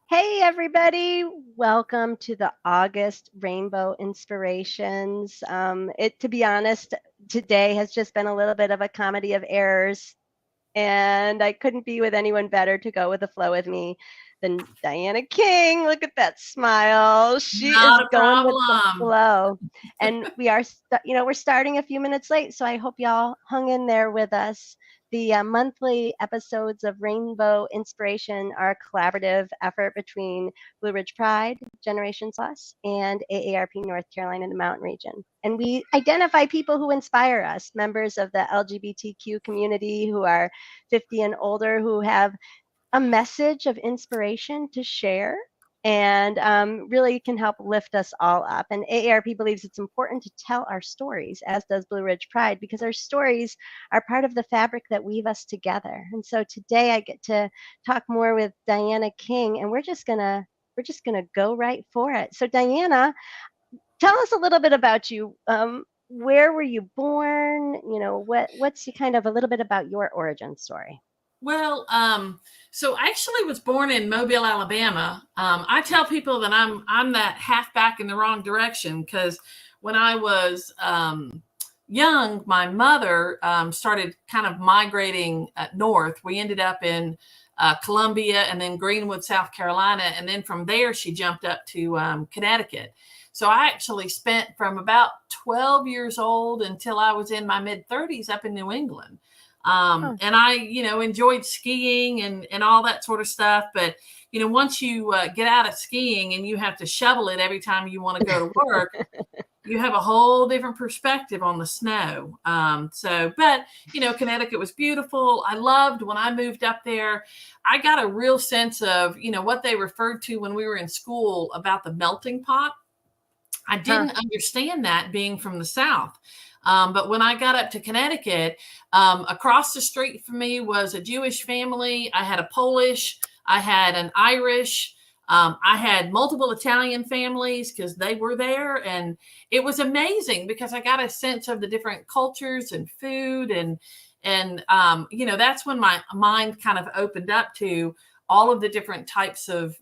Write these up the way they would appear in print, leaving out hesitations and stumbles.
Hey, everybody. Welcome to the August Rainbow Inspirations. To be honest, today has just been a little bit of a comedy of errors, and I couldn't be with anyone better to go with the flow with me than Diana King. Look at that smile. She is Not a going with the problem. flow. And we're starting a few minutes late, so I hope y'all hung in there with us. The monthly episodes of Rainbow Inspiration are a collaborative effort between Blue Ridge Pride, Generations Plus, and AARP North Carolina in the Mountain Region. And we identify people who inspire us, members of the LGBTQ community who are 50 and older, who have a message of inspiration to share and really can help lift us all up. And AARP believes it's important to tell our stories, as does Blue Ridge Pride, because our stories are part of the fabric that weave us together. And so today I get to talk more with Diana King, and we're just gonna go right for it. So Diana, tell us a little bit about you. Where were you born? What's kind of a little bit about your origin story? Well, so I actually was born in Mobile, Alabama. I tell people that I'm that half back in the wrong direction because when I was young, my mother started kind of migrating north. We ended up in Columbia and then Greenwood, South Carolina, and then from there she jumped up to Connecticut. So I actually spent from about 12 years old until I was in my mid 30s up in New England. Huh. And I, enjoyed skiing and all that sort of stuff. But, once you get out of skiing and you have to shovel it every time you want to go to work, you have a whole different perspective on the snow. But Connecticut was beautiful. I loved when I moved up there. I got a real sense of, what they referred to when we were in school about the melting pot. I Huh. didn't understand that being from the South. But when I got up to Connecticut, across the street from me was a Jewish family. I had a Polish, I had an Irish, I had multiple Italian families because they were there. And it was amazing because I got a sense of the different cultures and food. And that's when my mind kind of opened up to all of the different types of,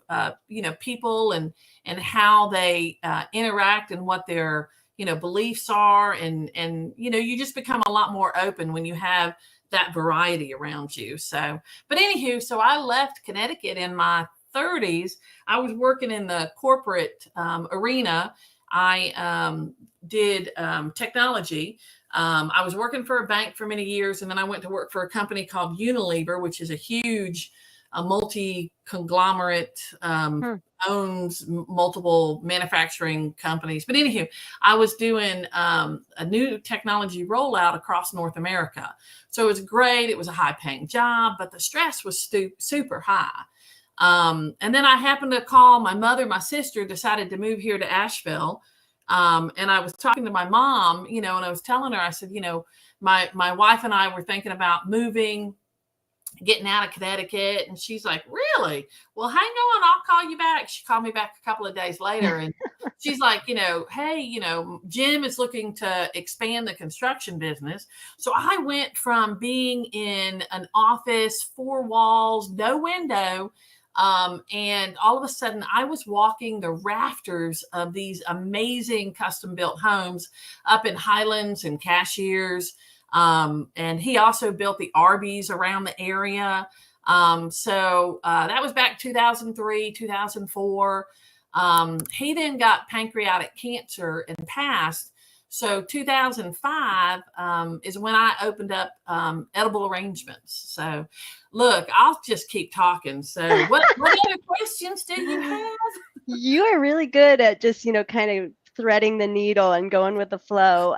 people and how they interact and what their beliefs are, and you just become a lot more open when you have that variety around you. But anywho, so I left Connecticut in my 30s. I was working in the corporate arena. I did technology. I was working for a bank for many years, and then I went to work for a company called Unilever, which is a huge multi-conglomerate, Hmm. owns multiple manufacturing companies. But anywho, I was doing a new technology rollout across North America. So it was great. It was a high paying job, but the stress was super high. And then I happened to call my mother. My sister decided to move here to Asheville. And I was talking to my mom, and I was telling her, I said, my wife and I were thinking about moving, getting out of Connecticut. And she's like, really? Well, hang on, I'll call you back. She called me back a couple of days later, and she's like, hey, Jim is looking to expand the construction business. So I went from being in an office, four walls, no window. And all of a sudden I was walking the rafters of these amazing custom built homes up in Highlands and Cashiers. And he also built the Arby's around the area. That was back 2003, 2004. He then got pancreatic cancer and passed. So 2005 is when I opened up Edible Arrangements. So look, I'll just keep talking. So what other questions do you have? You are really good at just, kind of threading the needle and going with the flow.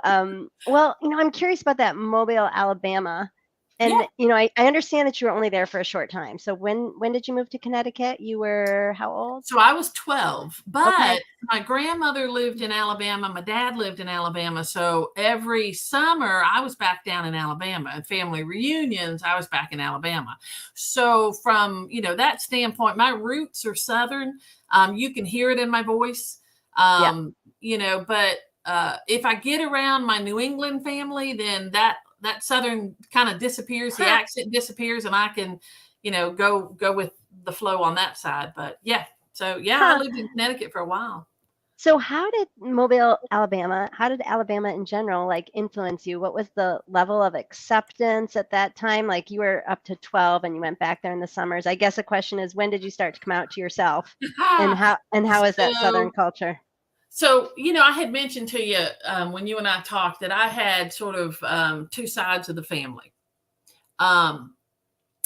Well, I'm curious about that Mobile, Alabama. Yeah. And, I understand that you were only there for a short time. So when did you move to Connecticut? You were how old? So I was 12, Okay. but my grandmother lived in Alabama. My dad lived in Alabama. So every summer I was back down in Alabama, and family reunions, I was back in Alabama. So from, that standpoint, my roots are Southern. You can hear it in my voice. Yeah. But if I get around my New England family, then that Southern kind of disappears, the Huh. accent disappears, and I can, go with the flow on that side. But yeah. So yeah, I Huh. lived in Connecticut for a while. So how did how did Alabama in general like influence you? What was the level of acceptance at that time? Like you were up to 12 and you went back there in the summers. I guess the question is when did you start to come out to yourself? And how is that Southern So culture? So, I had mentioned to you when you and I talked that I had sort of two sides of the family. Um,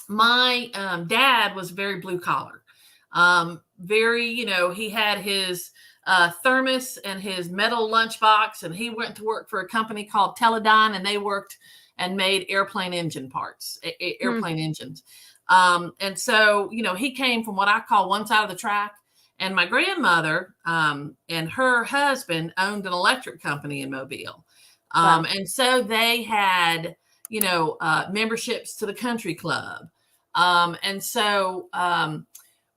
my dad was very blue collar, very, he had his thermos and his metal lunchbox, and he went to work for a company called Teledyne, and they worked and made airplane engine parts, Hmm. airplane engines. And so, he came from what I call one side of the track. And my grandmother and her husband owned an electric company in Mobile. Wow. And so they had, memberships to the country club. And so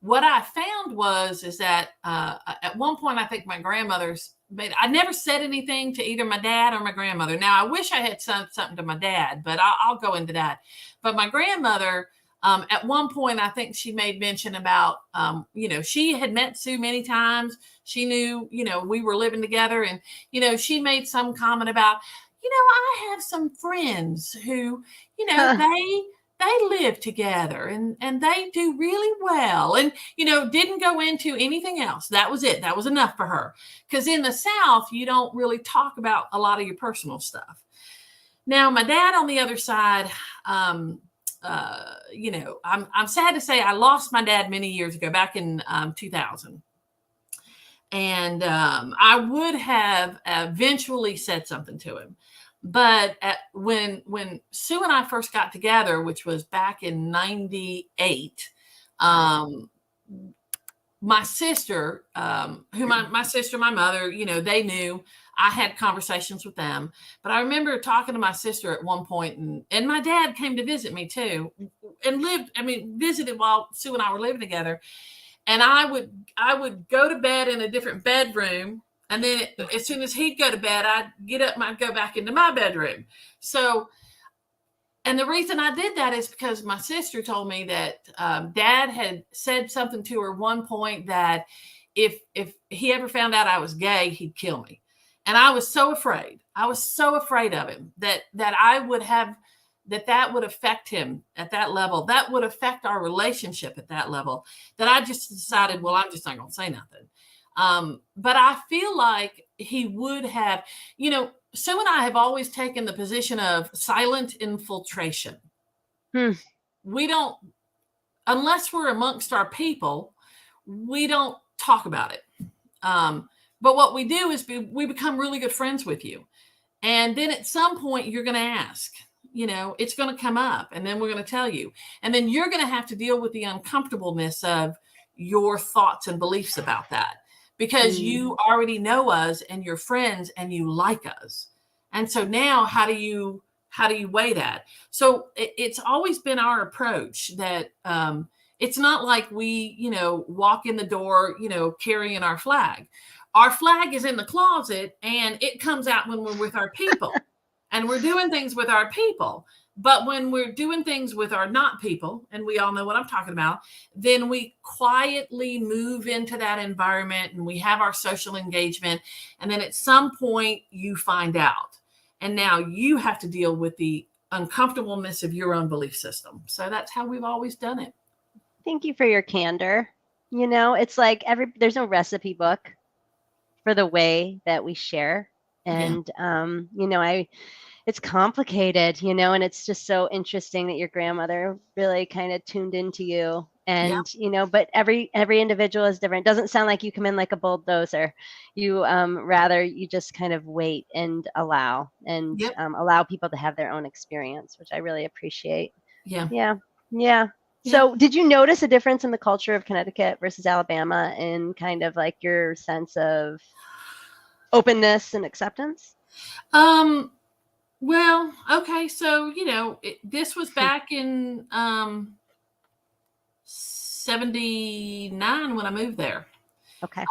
what I found is that at one point, I think my grandmother's I never said anything to either my dad or my grandmother. Now, I wish I had said something to my dad, but I'll go into that. But my grandmother, at one point, I think she made mention about, she had met Sue many times. She knew, we were living together. And, she made some comment about, I have some friends who, Huh. they live together and they do really well, and didn't go into anything else. That was it. That was enough for her, because in the South you don't really talk about a lot of your personal stuff. Now my dad on the other side, I'm sad to say I lost my dad many years ago, back in 2000. And I would have eventually said something to him. But when Sue and I first got together, which was back in '98, um, my sister, my sister, my mother, they knew. I had conversations with them. But I remember talking to my sister at one point, and my dad came to visit me too, and visited while Sue and I were living together. And I would go to bed in a different bedroom, and then as soon as he'd go to bed, I'd get up and I'd go back into my bedroom. So, and the reason I did that is because my sister told me that Dad had said something to her one point that if he ever found out I was gay, he'd kill me. And I was so afraid. I was so afraid of him that I would have that would affect him at that level. That would affect our relationship at that level. That I just decided, well, I'm just not going to say nothing. But I feel like he would have, Sue and I have always taken the position of silent infiltration. Hmm. We don't, unless we're amongst our people, we don't talk about it. But what we do is we become really good friends with you. And then at some point, you're going to ask, it's going to come up, and then we're going to tell you. And then you're going to have to deal with the uncomfortableness of your thoughts and beliefs about that, because Hmm. you already know us and you're friends and you like us. And so now how do you weigh that? So it's always been our approach that it's not like we, walk in the door, carrying our flag. Our flag is in the closet and it comes out when we're with our people and we're doing things with our people. But when we're doing things with our not people, and we all know what I'm talking about, then we quietly move into that environment and we have our social engagement. And then at some point you find out. And now you have to deal with the uncomfortableness of your own belief system. So that's how we've always done it. Thank you for your candor. It's like there's no recipe book for the way that we share. Yeah. And it's complicated, and it's just so interesting that your grandmother really kind of tuned into you. Yeah. And but every individual is different. It doesn't sound like you come in like a bulldozer. You rather you just kind of wait and Yep. allow people to have their own experience, which I really appreciate. Yeah. Yeah. Yeah. Yeah. So, did you notice a difference in the culture of Connecticut versus Alabama in kind of like your sense of openness and acceptance? Um, well, okay. So, this was back in 79 when I moved there. Okay.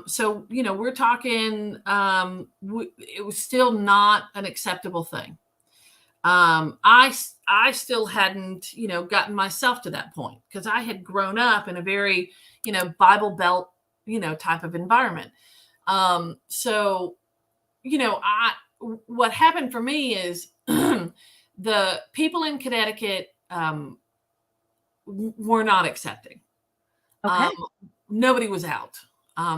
So, we're talking, it was still not an acceptable thing. I still hadn't, gotten myself to that point because I had grown up in a very, Bible Belt type of environment. So, what happened for me is the people in Connecticut were not accepting. Okay. Nobody was out.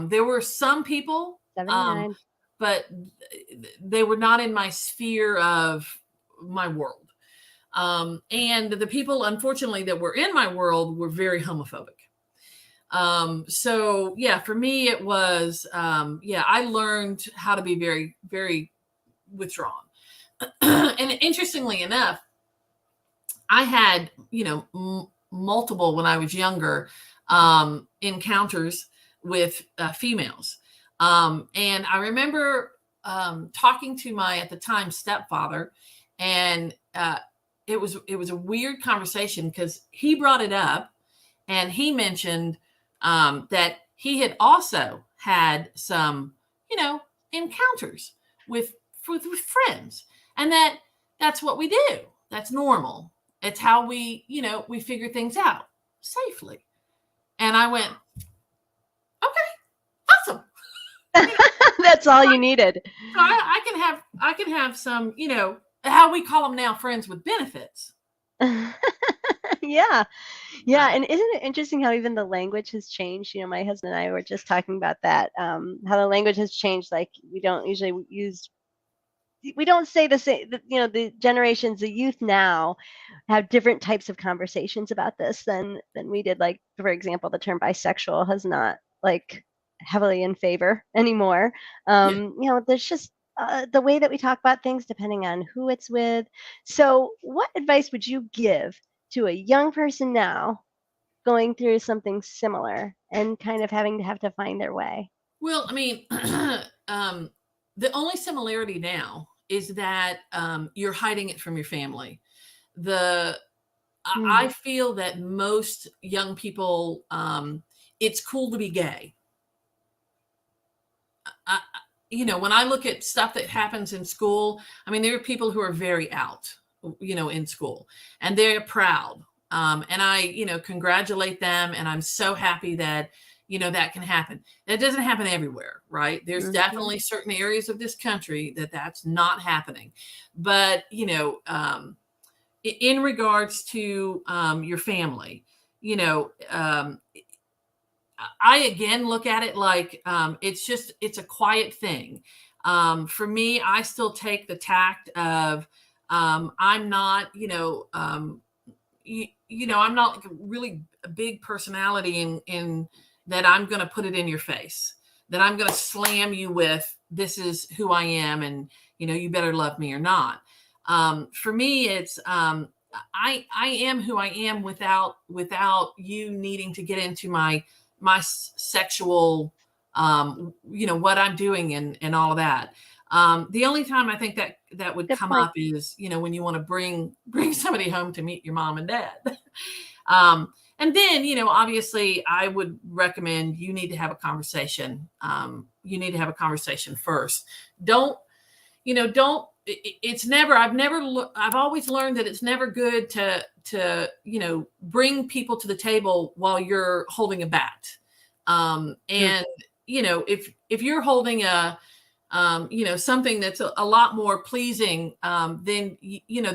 There were some people, 79. but they were not in my sphere of my world. And the people, unfortunately, that were in my world were very homophobic. So yeah, for me, it was, I learned how to be very, very withdrawn. And interestingly enough, I had, multiple when I was younger, encounters with females. And I remember talking to my, at the time, stepfather, and it was a weird conversation because he brought it up and he mentioned that he had also had some, encounters with friends, and that's what we do. That's normal. It's how we, we figure things out safely. And I went, okay, awesome. That's all you needed. So I can have some, how we call them now, friends with benefits. Yeah. Yeah. And isn't it interesting how even the language has changed? My husband and I were just talking about that, how the language has changed. Like we don't say the same, the generations, the youth now have different types of conversations about this than we did. Like, for example, the term bisexual has not like heavily in favor anymore. There's just the way that we talk about things depending on who it's with. So what advice would you give to a young person now going through something similar and kind of having to have to find their way? Well, I mean, the only similarity now is that you're hiding it from your family. I feel that most young people, it's cool to be gay. When I look at stuff that happens in school, I mean, there are people who are very out, in school, and they're proud. And I, congratulate them. And I'm so happy that, that can happen. That doesn't happen everywhere, right? There's definitely certain areas of this country that's not happening. But, in regards to your family, I again look at it like it's a quiet thing. For me, I still take the tact of I'm not, I'm not like a really big personality in that I'm going to put it in your face, that I'm going to slam you with, this is who I am, and you better love me or not. For me, it's I am who I am without you needing to get into my sexual, what I'm doing and all of that. The only time I think that would come up is, when you want to bring somebody home to meet your mom and dad. And then, obviously I would recommend you need to have a conversation. You need to have a conversation first. I've always learned that it's never good to bring people to the table while you're holding a bat. If you're holding something that's a lot more pleasing, then,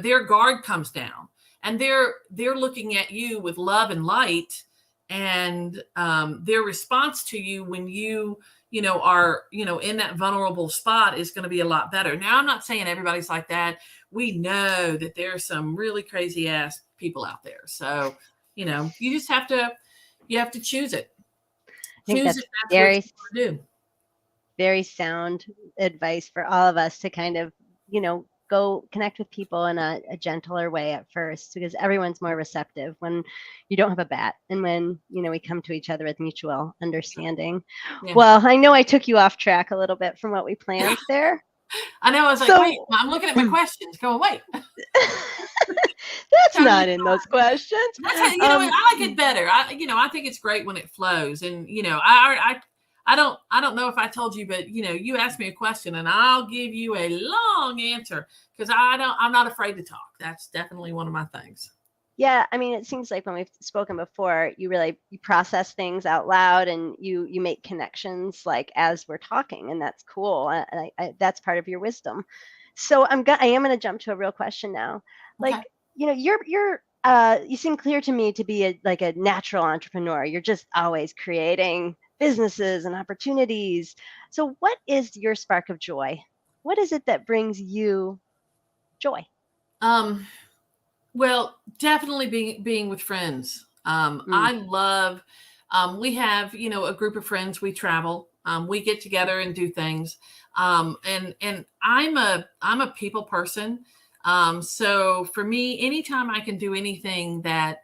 their guard comes down, and they're looking at you with love and light, and their response to you when you are, in that vulnerable spot is going to be a lot better. Now, I'm not saying everybody's like that. We know that there's some really crazy ass people out there. So, you just have to choose it. I think that's very, very sound advice for all of us to kind of, go connect with people in a gentler way at first, because everyone's more receptive when you don't have a bat and when, we come to each other with mutual understanding. Yeah. Well, I know I took you off track a little bit from what we planned there. I know. I was like, wait, I'm looking at my questions going, wait. That's not in those questions. That's how, I like it better. I think it's great when it flows. And, I don't know if I told you, but, you asked me a question and I'll give you a long answer because I'm not afraid to talk. That's definitely one of my things. Yeah, I mean, it seems like when we've spoken before, you process things out loud and you make connections like as we're talking, and that's cool. That's part of your wisdom. So I am gonna jump to a real question now. Okay. Like, you seem clear to me to be like a natural entrepreneur. You're just always creating businesses and opportunities. So what is your spark of joy? What is it that brings you joy? Um, well, definitely being with friends. Mm. I love. We have a group of friends. We travel. We get together and do things. And I'm a people person. So for me, anytime I can do anything that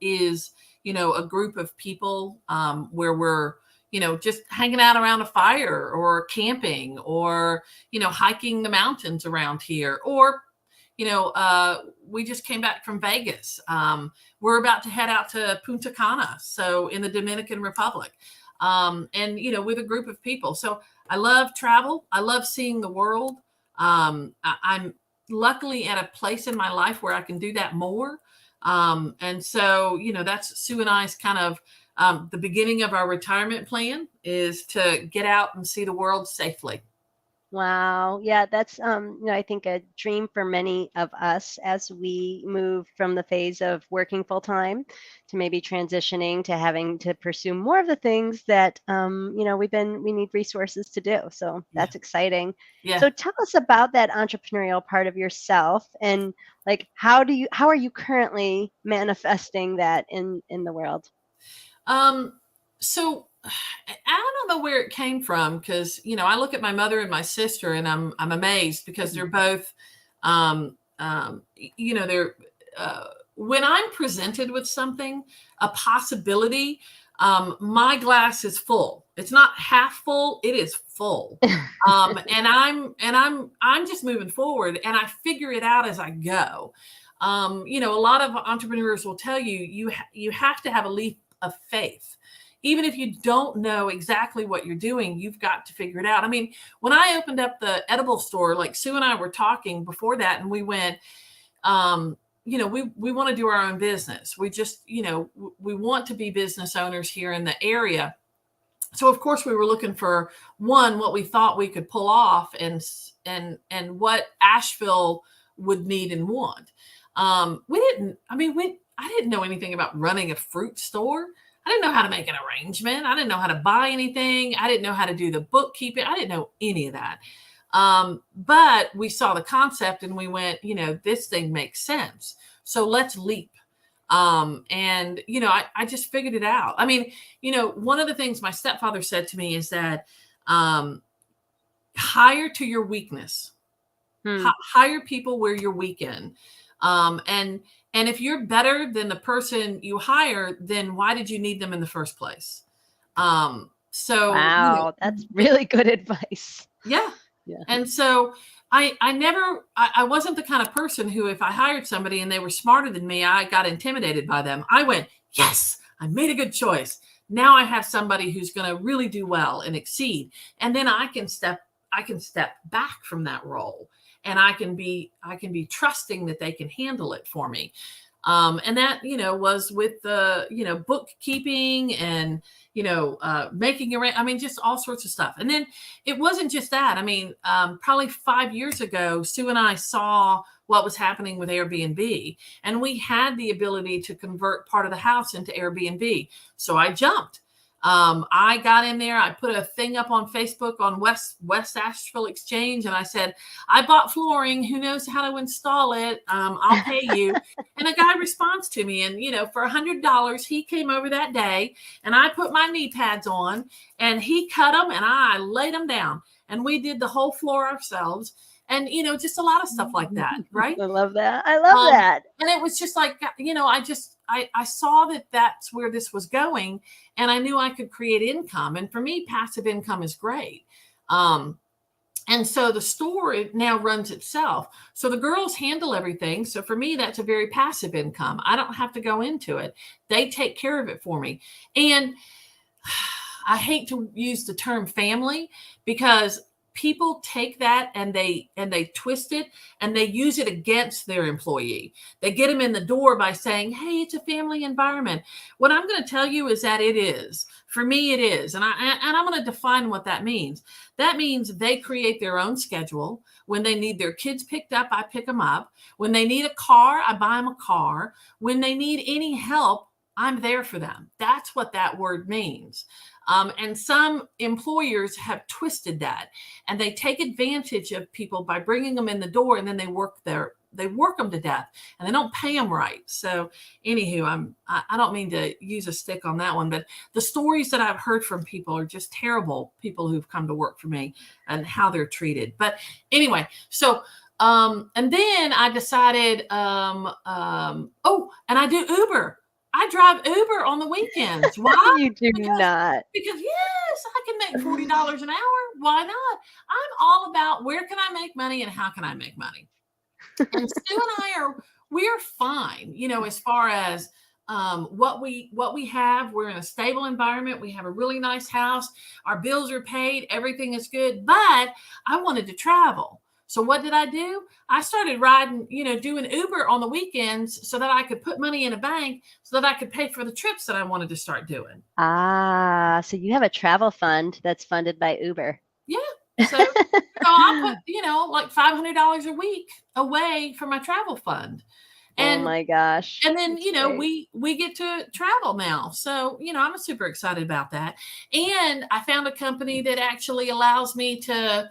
is a group of people where we're just hanging out around a fire or camping or hiking the mountains around here or we just came back from Vegas. We're about to head out to Punta Cana, so in the Dominican Republic, and with a group of people. So I love travel. I love seeing the world. I'm luckily at a place in my life where I can do that more. And so that's Sue and I's kind of the beginning of our retirement plan is to get out and see the world safely. Wow. Yeah, that's I think a dream for many of us as we move from the phase of working full time to maybe transitioning to having to pursue more of the things that we need resources to do. So Yeah. that's exciting. Yeah. So tell us about that entrepreneurial part of yourself and like how are you currently manifesting that in the world? So I don't know where it came from because I look at my mother and my sister and I'm amazed because they're both they're when I'm presented with something, a possibility, my glass is full. It's not half full, it is full. And I'm just moving forward and I figure it out as I go. A lot of entrepreneurs will tell you you have to have a leap of faith. Even if you don't know exactly what you're doing, you've got to figure it out. I mean, when I opened up the edible store, like Sue and I were talking before that, and we went, we want to do our own business. We just, we want to be business owners here in the area. So of course we were looking for what we thought we could pull off and what Asheville would need and want. I didn't know anything about running a fruit store. I didn't know how to make an arrangement. I didn't know how to buy anything. I didn't know how to do the bookkeeping. I didn't know any of that. But we saw the concept and we went, this thing makes sense. So let's leap. I just figured it out. I mean, one of the things my stepfather said to me is that hire to your weakness. Hire people where you're weak in. And if you're better than the person you hire, then why did you need them in the first place? Wow, that's really good advice. Yeah. Yeah. And so I wasn't the kind of person who, if I hired somebody and they were smarter than me, I got intimidated by them. I went, yes, I made a good choice. Now I have somebody who's going to really do well and exceed. And then I can step back from that role and I can be trusting that they can handle it for me. And that, was with the, bookkeeping and, making just all sorts of stuff. And then it wasn't just that. I mean, probably 5 years ago, Sue and I saw what was happening with Airbnb and we had the ability to convert part of the house into Airbnb. So I jumped. I got in there. I put a thing up on Facebook on West Asheville Exchange, and I said, "I bought flooring. Who knows how to install it? I'll pay you." And a guy responds to me, and for $100, he came over that day, and I put my knee pads on, and he cut them, and I laid them down, and we did the whole floor ourselves. And, just a lot of stuff like that. Right. I love that. I love that. And it was just like, I saw that that's where this was going and I knew I could create income. And for me, passive income is great. And so the store now runs itself. So the girls handle everything. So for me, that's a very passive income. I don't have to go into it. They take care of it for me. And I hate to use the term family because people take that and they twist it and they use it against their employee. They get them in the door by saying, hey, it's a family environment. What I'm going to tell you is that it is. For me, it is. And I'm going to define what that means. That means they create their own schedule. When they need their kids picked up, I pick them up. When they need a car, I buy them a car. When they need any help, I'm there for them. That's what that word means. And some employers have twisted that, and they take advantage of people by bringing them in the door, and then they work them to death, and they don't pay them right. So anywho, I don't mean to use a stick on that one, but the stories that I've heard from people are just terrible. People who've come to work for me and how they're treated. But anyway, so and then I decided, and I do Uber. I drive Uber on the weekends. Why? You do not. Because yes, I can make $40 an hour. Why not? I'm all about where can I make money and how can I make money. And Stu and we're fine, as far as what we have. We're in a stable environment. We have a really nice house. Our bills are paid. Everything is good. But I wanted to travel. So what did I do? I started riding, doing Uber on the weekends so that I could put money in a bank so that I could pay for the trips that I wanted to start doing. So you have a travel fund that's funded by Uber. Yeah. So I'll put, like $500 a week away for my travel fund. And, oh my gosh. And then, we get to travel now. So, I'm super excited about that. And I found a company that actually allows me to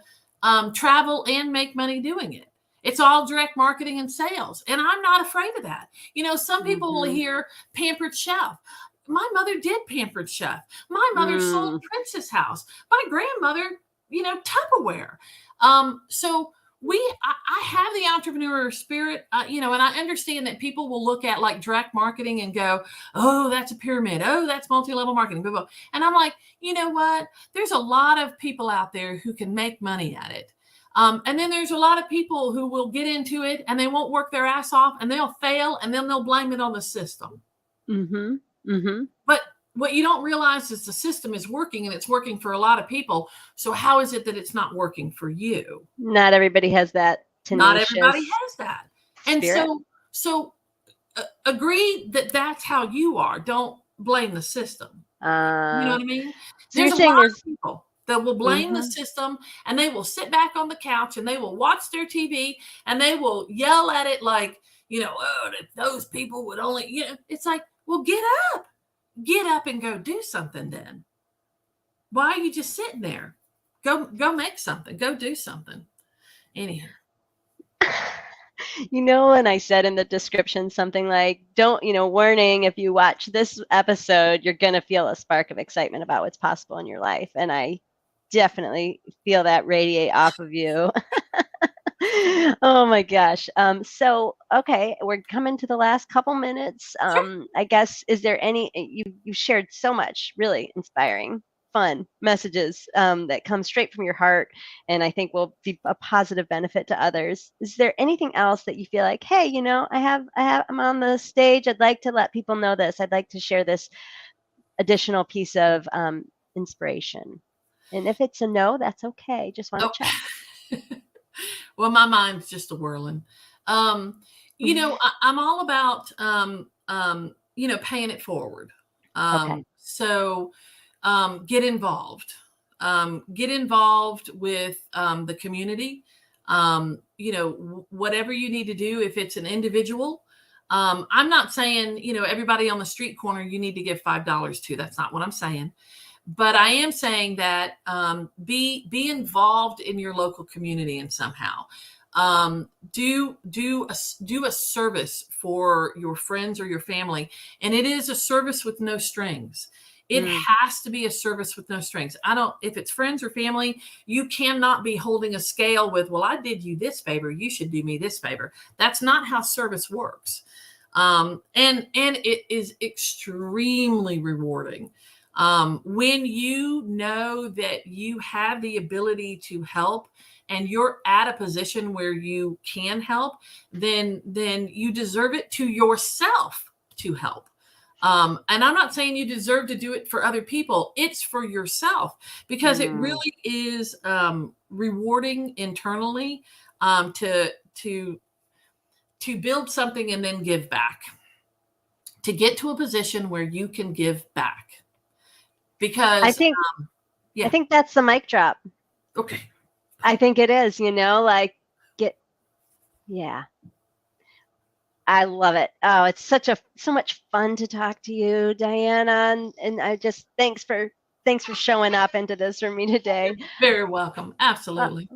travel and make money doing it. It's all direct marketing and sales. And I'm not afraid of that. Some people will hear Pampered Chef. My mother did Pampered Chef. My mother sold Princess House. My grandmother, Tupperware. So I have the entrepreneur spirit, and I understand that people will look at like direct marketing and go, oh, that's a pyramid. Oh, that's multi-level marketing. Blah, blah. And I'm like, you know what? There's a lot of people out there who can make money at it. And then there's a lot of people who will get into it and they won't work their ass off and they'll fail and then they'll blame it on the system. Mm-hmm. Mm-hmm. But what you don't realize is the system is working and it's working for a lot of people. So how is it that it's not working for you? Not everybody has that tenacious Not everybody has that. And spirit. so agree that that's how you are. Don't blame the system. You know what I mean? So There's a lot of people that will blame the system and they will sit back on the couch and they will watch their TV and they will yell at it like, oh, those people would only, it's like, well, get up and go do something then. Why are you just sitting there? Go make something, go do something. Anyhow. And I said in the description something like, don't, warning, if you watch this episode, you're going to feel a spark of excitement about what's possible in your life. And I definitely feel that radiate off of you. Oh my gosh. So, okay, we're coming to the last couple minutes. Sure. I guess, is there any, you shared so much really inspiring, fun messages that come straight from your heart and I think will be a positive benefit to others. Is there anything else that you feel like, hey, I'm on the stage. I'd like to let people know this. I'd like to share this additional piece of inspiration. And if it's a no, that's okay. Just want to check. Well, my mind's just a whirling. I'm all about, paying it forward. Okay. So get involved. Get involved with the community. Whatever you need to do, if it's an individual. I'm not saying, everybody on the street corner, you need to give $5 to. That's not what I'm saying. But I am saying that be involved in your local community and somehow do a service for your friends or your family, and it is a service with no strings. It has to be a service with no strings. If it's friends or family, you cannot be holding a scale with, well, I did you this favor, you should do me this favor. That's not how service works. And it is extremely rewarding. When you know that you have the ability to help and you're at a position where you can help, then you deserve it to yourself to help. And I'm not saying you deserve to do it for other people. It's for yourself, because it really is rewarding internally, to build something and then give back, to get to a position where you can give back. Because I think that's the mic drop. Okay. I think it is, like yeah. I love it. Oh, it's so much fun to talk to you, Diana, and I just thanks for showing up into this for me today. You're very welcome. Absolutely.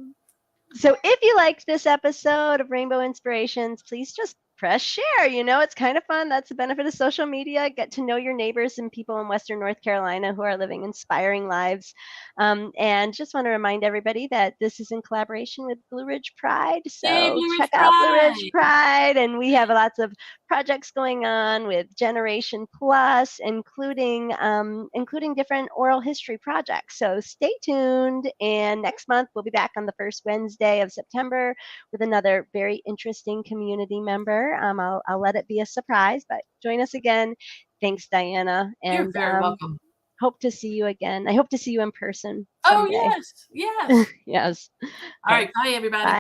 So if you liked this episode of Rainbow Inspirations, please just press share. It's kind of fun. That's the benefit of social media. Get to know your neighbors and people in Western North Carolina who are living inspiring lives. And just want to remind everybody that this is in collaboration with Blue Ridge Pride. So check out Blue Ridge Pride. And we have lots of projects going on with Generation Plus, including different oral history projects. So stay tuned. And next month, we'll be back on the first Wednesday of September with another very interesting community member. I'll let it be a surprise, but join us again. Thanks, Diana. And you're very welcome. Hope to see you again. I hope to see you in person someday. Oh, yes. Yes. All right. Bye, everybody. Bye.